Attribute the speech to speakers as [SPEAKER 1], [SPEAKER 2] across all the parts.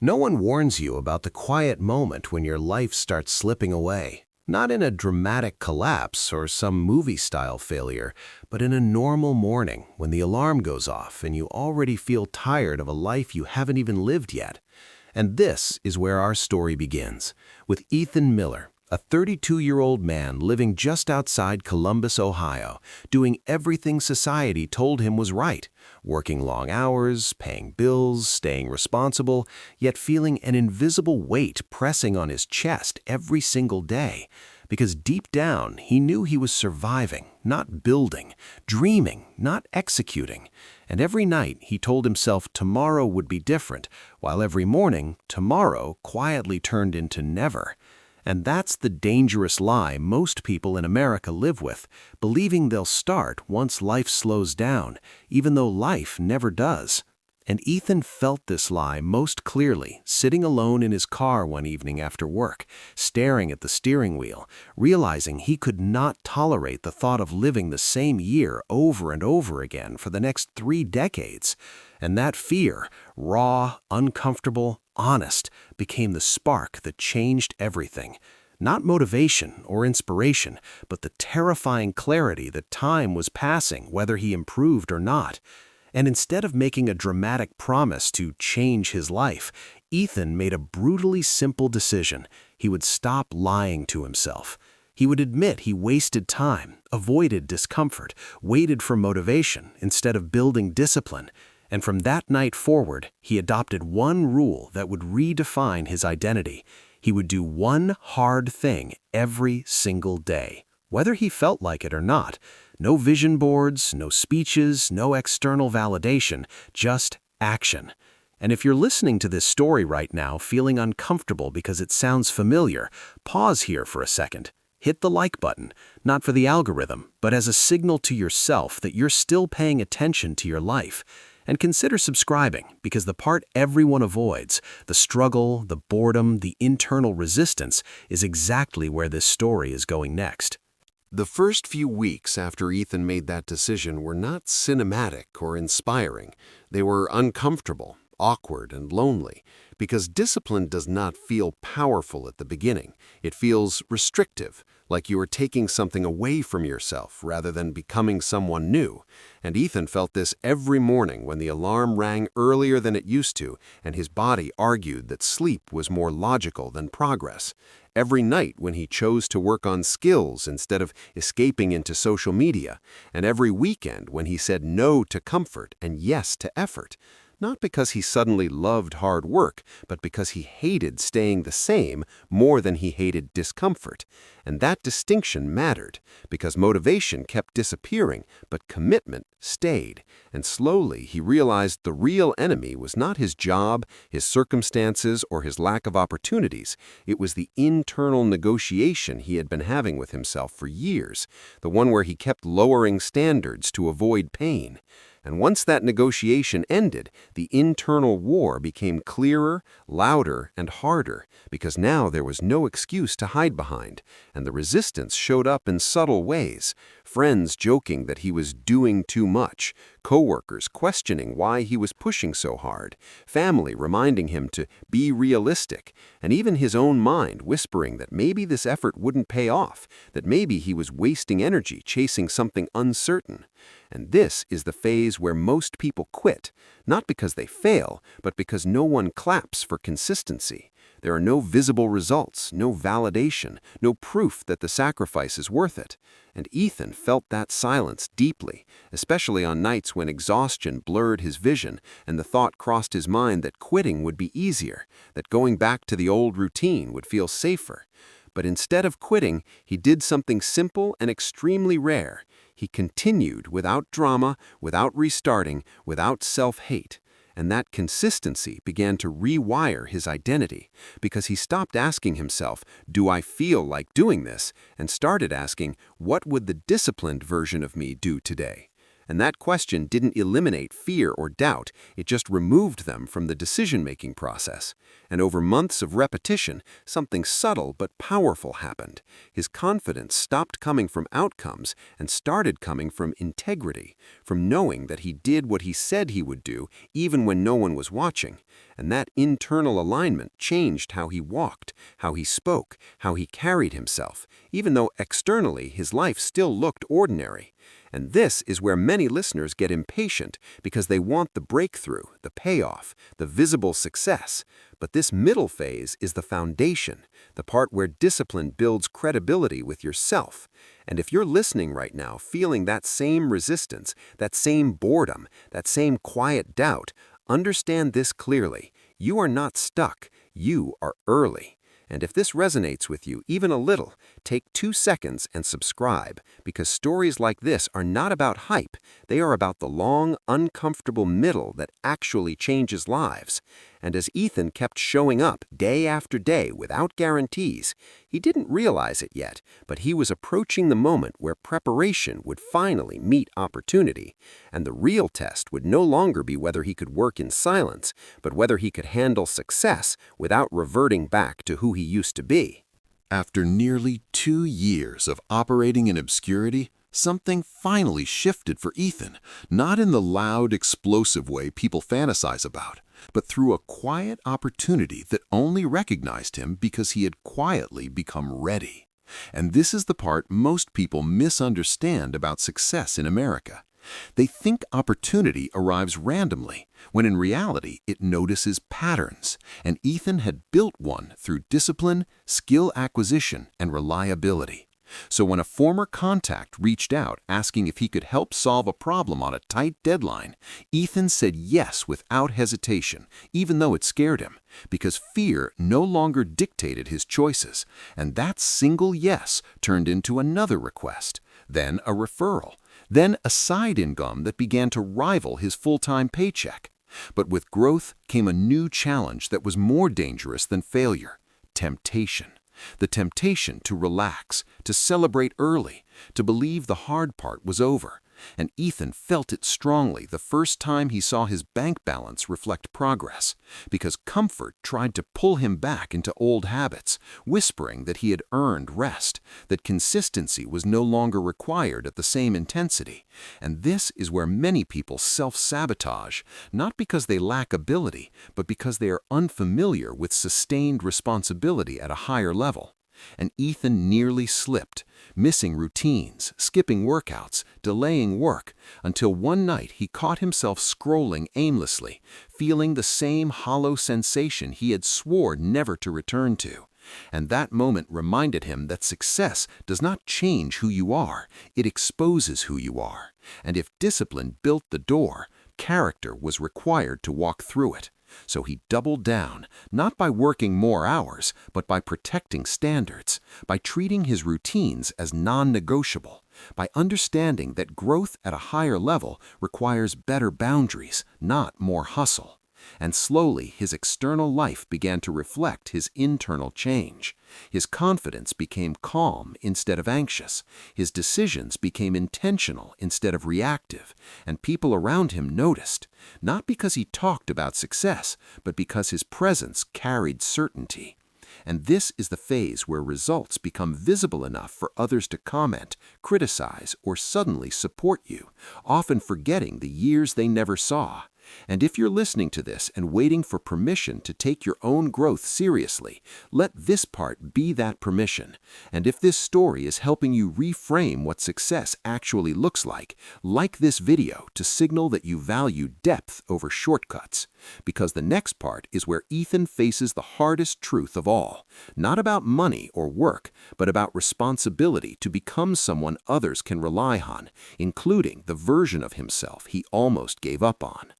[SPEAKER 1] No one warns you about the quiet moment when your life starts slipping away. Not in a dramatic collapse or some movie-style failure, but in a normal morning when the alarm goes off and you already feel tired of a life you haven't even lived yet. And this is where our story begins, with Ethan Miller, a 32-year-old man living just outside Columbus, Ohio, doing everything society told him was right, working long hours, paying bills, staying responsible, yet feeling an invisible weight pressing on his chest every single day. Because deep down, he knew he was surviving, not building, dreaming, not executing. And every night, he told himself tomorrow would be different, while every morning, tomorrow quietly turned into never. And that's the dangerous lie most people in America live with, believing they'll start once life slows down, even though life never does. And Ethan felt this lie most clearly, sitting alone in his car one evening after work, staring at the steering wheel, realizing he could not tolerate the thought of living the same year over and over again for the next 3 decades. And that fear, raw, uncomfortable, honest, became the spark that changed everything. Not motivation or inspiration, but the terrifying clarity that time was passing whether he improved or not. And instead of making a dramatic promise to change his life, Ethan made a brutally simple decision. He would stop lying to himself. He would admit he wasted time, avoided discomfort, waited for motivation instead of building discipline. And from that night forward, he adopted one rule that would redefine his identity. He would do one hard thing every single day, whether he felt like it or not. No vision boards, no speeches, no external validation, just action. And if you're listening to this story right now feeling uncomfortable because it sounds familiar, pause here for a second. Hit the like button, not for the algorithm, but as a signal to yourself that you're still paying attention to your life. And consider subscribing, because the part everyone avoids, the struggle, the boredom, the internal resistance, is exactly where this story is going next.
[SPEAKER 2] The first few weeks after Ethan made that decision were not cinematic or inspiring. They were uncomfortable, awkward, and lonely, because discipline does not feel powerful at the beginning. It feels restrictive, like you are taking something away from yourself rather than becoming someone new. And Ethan felt this every morning when the alarm rang earlier than it used to, and his body argued that sleep was more logical than progress. Every night when he chose to work on skills instead of escaping into social media, and every weekend when he said no to comfort and yes to effort. Not because he suddenly loved hard work, but because he hated staying the same more than he hated discomfort. And that distinction mattered, because motivation kept disappearing, but commitment stayed. And slowly he realized the real enemy was not his job, his circumstances, or his lack of opportunities. It was the internal negotiation he had been having with himself for years, the one where he kept lowering standards to avoid pain. And once that negotiation ended, the internal war became clearer, louder, and harder, because now there was no excuse to hide behind, and the resistance showed up in subtle ways. Friends joking that he was doing too much, coworkers questioning why he was pushing so hard, family reminding him to be realistic, and even his own mind whispering that maybe this effort wouldn't pay off, that maybe he was wasting energy chasing something uncertain. And this is the phase where most people quit, not because they fail, but because no one claps for consistency. There are no visible results, no validation, no proof that the sacrifice is worth it. And Ethan felt that silence deeply, especially on nights when exhaustion blurred his vision and the thought crossed his mind that quitting would be easier, that going back to the old routine would feel safer. But instead of quitting, he did something simple and extremely rare. He continued without drama, without restarting, without self-hate. And that consistency began to rewire his identity, because he stopped asking himself, "Do I feel like doing this?" and started asking, "What would the disciplined version of me do today?" And that question didn't eliminate fear or doubt, it just removed them from the decision-making process. And over months of repetition, something subtle but powerful happened. His confidence stopped coming from outcomes and started coming from integrity, from knowing that he did what he said he would do even when no one was watching. And that internal alignment changed how he walked, how he spoke, how he carried himself, even though externally his life still looked ordinary. And this is where many listeners get impatient because they want the breakthrough, the payoff, the visible success. But this middle phase is the foundation, the part where discipline builds credibility with yourself. And if you're listening right now feeling that same resistance, that same boredom, that same quiet doubt, understand this clearly. You are not stuck. You are early. And if this resonates with you even a little, take 2 seconds and subscribe, because stories like this are not about hype. They are about the long, uncomfortable middle that actually changes lives. And as Ethan kept showing up day after day without guarantees, he didn't realize it yet, but he was approaching the moment where preparation would finally meet opportunity. And the real test would no longer be whether he could work in silence, but whether he could handle success without reverting back to who he used to be.
[SPEAKER 3] After nearly 2 years of operating in obscurity, something finally shifted for Ethan, not in the loud, explosive way people fantasize about, but through a quiet opportunity that only recognized him because he had quietly become ready. And this is the part most people misunderstand about success in America. They think opportunity arrives randomly, when in reality it notices patterns, and Ethan had built one through discipline, skill acquisition, and reliability. So when a former contact reached out asking if he could help solve a problem on a tight deadline, Ethan said yes without hesitation, even though it scared him, because fear no longer dictated his choices, and that single yes turned into another request, then a referral, then a side income that began to rival his full-time paycheck. But with growth came a new challenge that was more dangerous than failure: temptation. The temptation to relax, to celebrate early, to believe the hard part was over. And Ethan felt it strongly the first time he saw his bank balance reflect progress, because comfort tried to pull him back into old habits, whispering that he had earned rest, that consistency was no longer required at the same intensity. And this is where many people self-sabotage, not because they lack ability, but because they are unfamiliar with sustained responsibility at a higher level. And Ethan nearly slipped, missing routines, skipping workouts, delaying work, until one night he caught himself scrolling aimlessly, feeling the same hollow sensation he had swore never to return to. And that moment reminded him that success does not change who you are, it exposes who you are. And if discipline built the door, character was required to walk through it. So he doubled down, not by working more hours, but by protecting standards, by treating his routines as non-negotiable, by understanding that growth at a higher level requires better boundaries, not more hustle. And slowly his external life began to reflect his internal change. His confidence became calm instead of anxious. His decisions became intentional instead of reactive. And people around him noticed, not because he talked about success, but because his presence carried certainty. And this is the phase where results become visible enough for others to comment, criticize, or suddenly support you, often forgetting the years they never saw. And if you're listening to this and waiting for permission to take your own growth seriously, let this part be that permission. And if this story is helping you reframe what success actually looks like this video to signal that you value depth over shortcuts. Because the next part is where Ethan faces the hardest truth of all, not about money or work, but about responsibility to become someone others can rely on, including the version of himself he almost gave up on.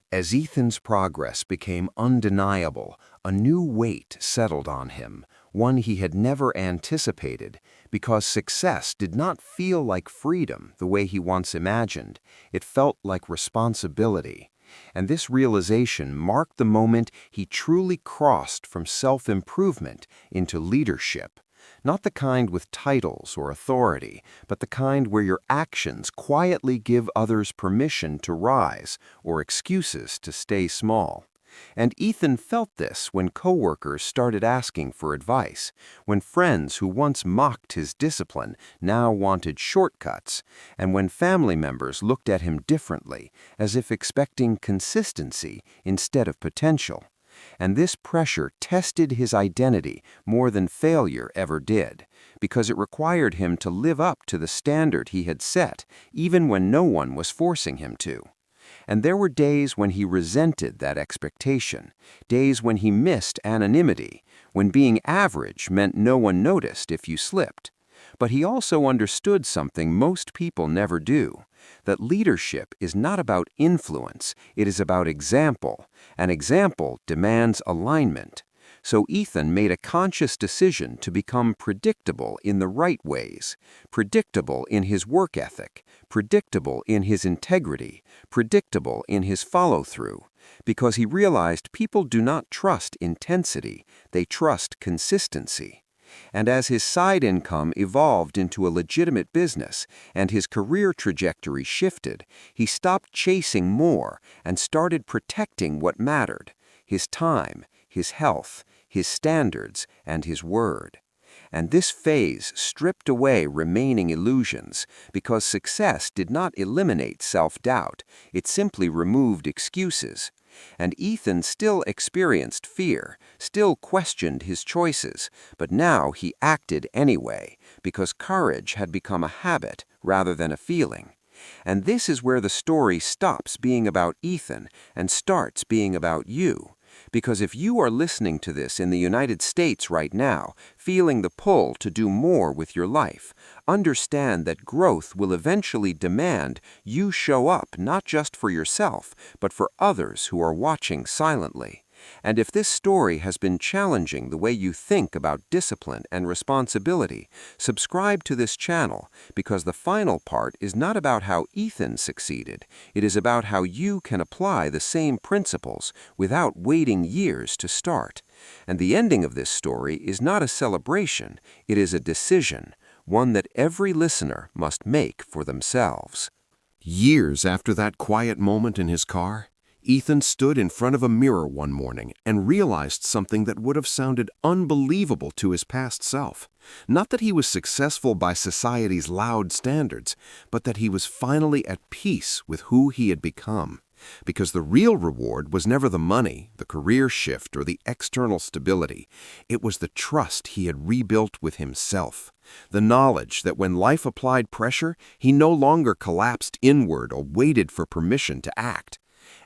[SPEAKER 1] As Ethan's progress became undeniable, a new weight settled on him, one he had never anticipated, because success did not feel like freedom the way he once imagined. It felt like responsibility. And this realization marked the moment he truly crossed from self-improvement into leadership.
[SPEAKER 4] not the kind with titles or authority, but the kind where your actions quietly give others permission to rise or excuses to stay small. And Ethan felt this when coworkers started asking for advice, when friends who once mocked his discipline now wanted shortcuts, and when family members looked at him differently, as if expecting consistency instead of potential. And this pressure tested his identity more than failure ever did, because it required him to live up to the standard he had set, even when no one was forcing him to. And there were days when he resented that expectation, days when he missed anonymity, when being average meant no one noticed if you slipped. But he also understood something most people never do, that leadership is not about influence, it is about example, and example demands alignment. So Ethan made a conscious decision to become predictable in the right ways, predictable in his work ethic, predictable in his integrity, predictable in his follow-through, because he realized people do not trust intensity, they trust consistency. And as his side income evolved into a legitimate business and his career trajectory shifted, he stopped chasing more and started protecting what mattered: his time, his health, his standards, and his word. And this phase stripped away remaining illusions, because success did not eliminate self-doubt, it simply removed excuses. And Ethan still experienced fear, still questioned his choices, but now he acted anyway, because courage had become a habit rather than a feeling. And this is where the story stops being about Ethan and starts being about you. Because if you are listening to this in the United States right now, feeling the pull to do more with your life, understand that growth will eventually demand you show up not just for yourself, but for others who are watching silently. And if this story has been challenging the way you think about discipline and responsibility, subscribe to this channel, because the final part is not about how Ethan succeeded. It is about how you can apply the same principles without waiting years to start. And the ending of this story is not a celebration, it is a decision, one that every listener must make for themselves.
[SPEAKER 2] Years after that quiet moment in his car, Ethan stood in front of a mirror one morning and realized something that would have sounded unbelievable to his past self. Not that he was successful by society's loud standards, but that he was finally at peace with who he had become. Because the real reward was never the money, the career shift, or the external stability. It was the trust he had rebuilt with himself. The knowledge that when life applied pressure, he no longer collapsed inward or waited for permission to act.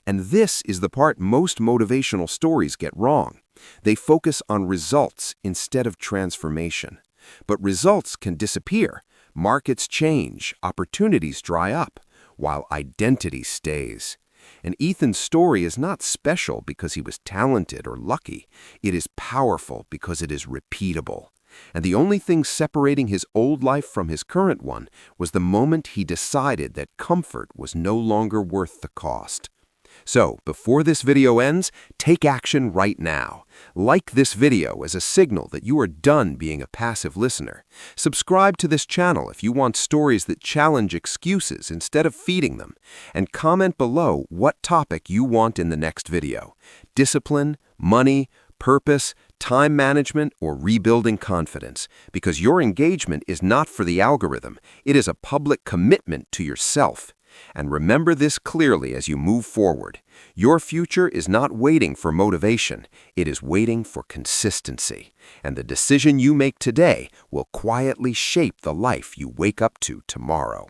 [SPEAKER 2] And this is the part most motivational stories get wrong. They focus on results instead of transformation. But results can disappear, markets change, opportunities dry up, while identity stays. And Ethan's story is not special because he was talented or lucky. It is powerful because it is repeatable. And the only thing separating his old life from his current one was the moment he decided that comfort was no longer worth the cost. So, before this video ends, take action right now. Like this video as a signal that you are done being a passive listener. Subscribe to this channel if you want stories that challenge excuses instead of feeding them. And comment below what topic you want in the next video: discipline, money, purpose, time management, or rebuilding confidence. Because your engagement is not for the algorithm, it is a public commitment to yourself. And remember this clearly as you move forward. Your future is not waiting for motivation, it is waiting for consistency. And the decision you make today will quietly shape the life you wake up to tomorrow.